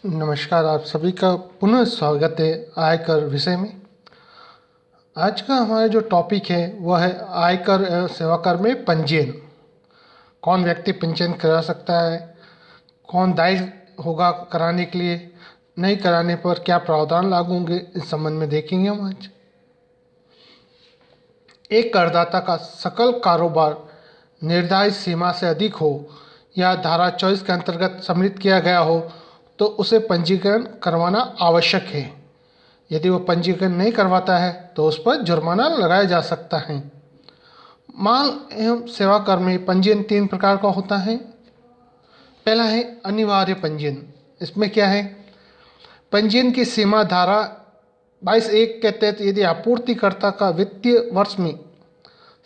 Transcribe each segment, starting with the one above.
नमस्कार, आप सभी का पुनः स्वागत है आयकर विषय में। आज का हमारा जो टॉपिक है वह है आयकर एवं सेवा कर में पंजीयन। कौन व्यक्ति पंजीयन करा सकता है, कौन दायी होगा कराने के लिए, नहीं कराने पर क्या प्रावधान लागू होंगे, इस संबंध में देखेंगे हम आज। एक करदाता का सकल कारोबार निर्धारित सीमा से अधिक हो या धारा 24 के अंतर्गत सम्मिलित किया गया हो तो उसे पंजीकरण करवाना आवश्यक है। यदि वह पंजीकरण नहीं करवाता है तो उस पर जुर्माना लगाया जा सकता है। माल एवं सेवा कर में पंजीयन 3 प्रकार का होता है। पहला है अनिवार्य पंजीयन। इसमें क्या है, पंजीयन की सीमा धारा 22(1) के तहत यदि आपूर्तिकर्ता का वित्तीय वर्ष में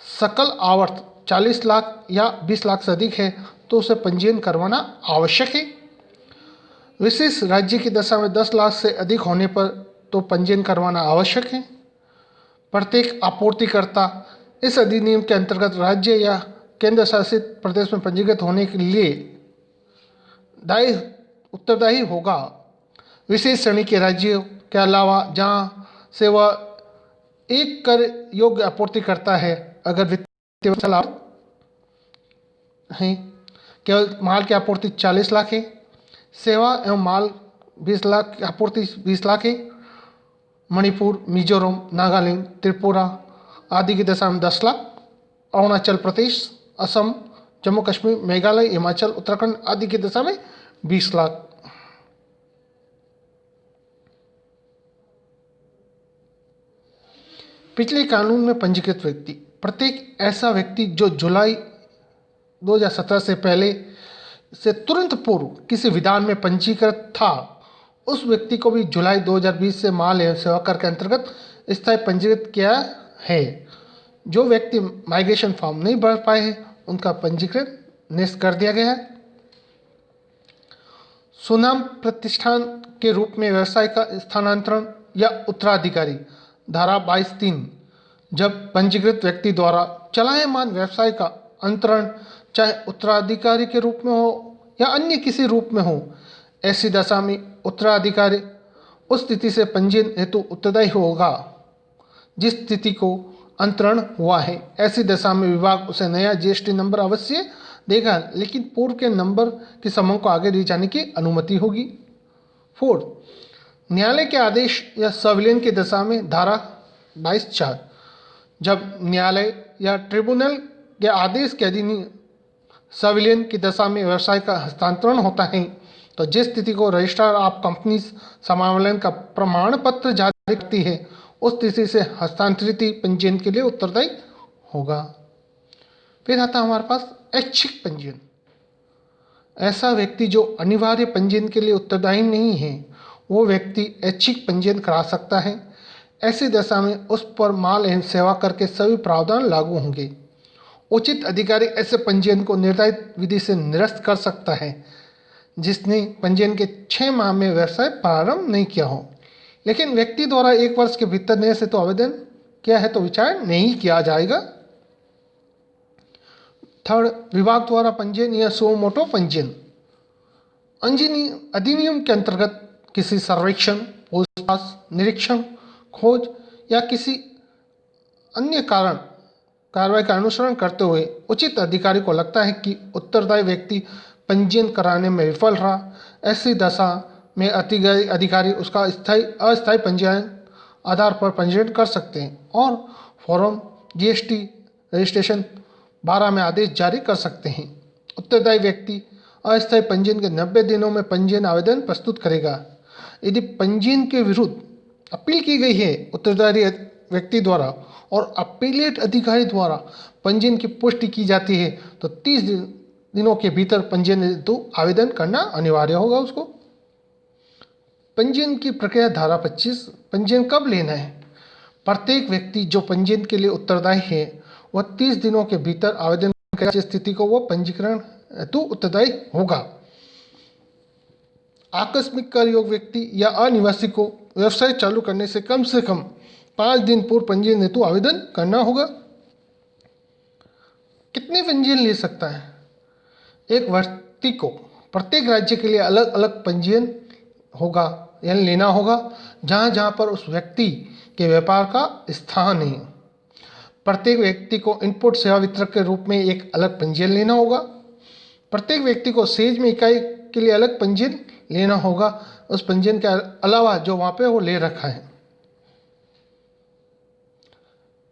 सकल आवर्त 40 लाख या 20 लाख से अधिक है तो उसे पंजीयन करवाना आवश्यक है। विशेष राज्य की दशा में 10 लाख से अधिक होने पर तो पंजीयन करवाना आवश्यक है। प्रत्येक आपूर्तिकर्ता इस अधिनियम के अंतर्गत राज्य या केंद्र शासित प्रदेश में पंजीकृत होने के लिए उत्तरदायी होगा। विशेष श्रेणी के राज्यों के अलावा जहाँ से वह एक कर योग्य आपूर्तिकर्ता है, अगर वित्तीय लाभ है, केवल माल की आपूर्ति 40 लाख है, सेवा एवं माल 20 लाख की आपूर्ति 20 लाख है। मणिपुर, मिजोरम, नागालैंड, त्रिपुरा आदि की दशा में 10 लाख, अरुणाचल प्रदेश, असम, जम्मू कश्मीर, मेघालय, हिमाचल, उत्तराखंड आदि की दशा में 20 लाख। पिछले कानून में पंजीकृत व्यक्ति, प्रत्येक ऐसा व्यक्ति जो जुलाई 2017 से पहले से तुरंत पूर्व किसी विधान में पंजीकृत था, उस व्यक्ति को भी जुलाई 2020 से माल एवं सेवा कर के अंतर्गत स्थायी पंजीकृत किया है। जो व्यक्ति माइग्रेशन फॉर्म नहीं भर पाए हैं उनका पंजीकरण निरस्त कर दिया गया है। सुनाम प्रतिष्ठान के रूप में व्यवसाय का स्थानांतरण या उत्तराधिकारी, धारा 22(3), जब पंजीकृत व्यक्ति द्वारा चलायमान व्यवसाय का अंतरण चाहे उत्तराधिकारी के रूप में हो या अन्य किसी रूप में हो, ऐसी दशा में उत्तराधिकारी उस स्थिति से पंजीयन हेतु उत्तरदायी होगा जिस स्थिति को अंतरण हुआ है। ऐसी दशा में विभाग उसे नया जीएसटी नंबर अवश्य देगा, लेकिन पूर्व के नंबर के समूह को आगे ले जाने की अनुमति होगी। 4, न्यायालय के आदेश या संविलियन की दशा में धारा 22(4), जब न्यायालय या ट्रिब्यूनल के आदेश के अधीन संविलियन की दशा में व्यवसाय का हस्तांतरण होता है तो जिस स्थिति को रजिस्ट्रार ऑफ कंपनीज समावलन का प्रमाण पत्र जारी करती है, उस स्थिति से हस्तांतरित पंजीयन के लिए उत्तरदायी होगा। फिर आता हमारे पास ऐच्छिक पंजीयन। ऐसा व्यक्ति जो अनिवार्य पंजीयन के लिए उत्तरदायी नहीं है, वो व्यक्ति ऐच्छिक पंजीयन करा सकता है। ऐसी दशा में उस पर माल एवं सेवा कर के सभी प्रावधान लागू होंगे। उचित अधिकारी ऐसे पंजीयन को निर्धारित विधि से निरस्त कर सकता है जिसने पंजीयन के 6 माह में व्यवसाय प्रारंभ नहीं किया हो, लेकिन व्यक्ति द्वारा 1 वर्ष के भीतर नए से तो आवेदन किया है तो विचार नहीं किया जाएगा। 3, विभाग द्वारा पंजीयन या सो मोटो पंजीयन। अधिनियम के अंतर्गत किसी सर्वेक्षण, पूछताछ, निरीक्षण, खोज या किसी अन्य कारण कार्रवाई का अनुसरण करते हुए उचित अधिकारी को लगता है कि उत्तरदायी व्यक्ति पंजीयन कराने में विफल रहा, ऐसी दशा में अधिकारी उसका अस्थायी पंजीयन आधार पर पंजीयन कर सकते हैं और फॉर्म जीएसटी रजिस्ट्रेशन 12 में आदेश जारी कर सकते हैं। उत्तरदायी व्यक्ति अस्थायी पंजीयन के 90 दिनों में पंजीयन आवेदन प्रस्तुत करेगा। यदि पंजीयन के विरुद्ध अपील की गई है उत्तरदायी व्यक्ति द्वारा और अपीलेट अधिकारी द्वारा पंजीयन की पुष्टि की जाती है तो 30 दिनों के भीतर पंजीयन हेतु आवेदन करना अनिवार्य होगा उसको। पंजीयन की प्रक्रिया, धारा 25, पंजीयन कब लेना है। प्रत्येक व्यक्ति जो पंजीयन के लिए उत्तरदायी है वह 30 दिनों के भीतर आवेदन की स्थिति को वह पंजीकरण हेतु उत्तरदायी होगा। आकस्मिक कर योग्य व्यक्ति या अनिवासी को व्यवसाय चालू करने से कम 5 दिन पूर्व पंजीयन हेतु आवेदन करना होगा। कितने पंजीयन ले सकता है। एक व्यक्ति को प्रत्येक राज्य के लिए अलग अलग पंजीयन होगा यानी लेना होगा जहाँ जहाँ पर उस व्यक्ति के व्यापार का स्थान है। प्रत्येक व्यक्ति को इनपुट सेवा वितरक के रूप में एक अलग पंजीयन लेना होगा। प्रत्येक व्यक्ति को सेज में इकाई के लिए अलग पंजीयन लेना होगा, उस पंजीयन के अलावा जो वहाँ पे वो ले रखा है।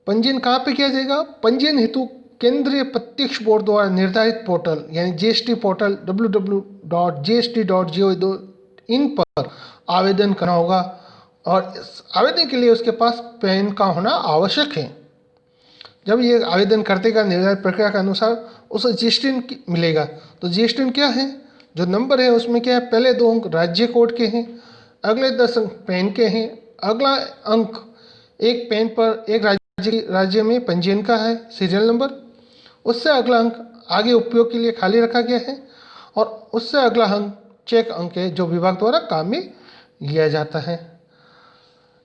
पंजीयन कहाँ पे किया जाएगा? पंजीयन हेतु केंद्रीय प्रत्यक्ष बोर्ड द्वारा निर्धारित पोर्टल यानी जीएसटी पोर्टल www.gst.go.in पर आवेदन करना होगा और इस आवेदन के लिए उसके पास पैन का होना आवश्यक है। जब ये आवेदन करते का निर्धारित प्रक्रिया के अनुसार उसे जीएसटी मिलेगा। तो जीएसटी क्या है? जो नंबर है उसमें क्या है? पहले 2 अंक राज्य कोड के हैं, अगले 10 अंक पैन के हैं, अगला अंक एक पैन पर एक राज्य में पंजीयन का है सीरियल नंबर, उससे अगला अंक आगे उपयोग के लिए खाली रखा गया है और उससे अगला अंक चेक अंक है जो विभाग द्वारा काम में लिया जाता है।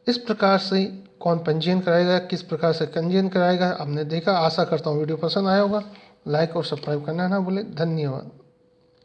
इस प्रकार से कौन पंजीयन कराएगा, किस प्रकार से पंजीयन कराएगा आपने देखा। आशा करता हूँ वीडियो पसंद आया होगा। लाइक और सब्सक्राइब करना ना भूलें। धन्यवाद।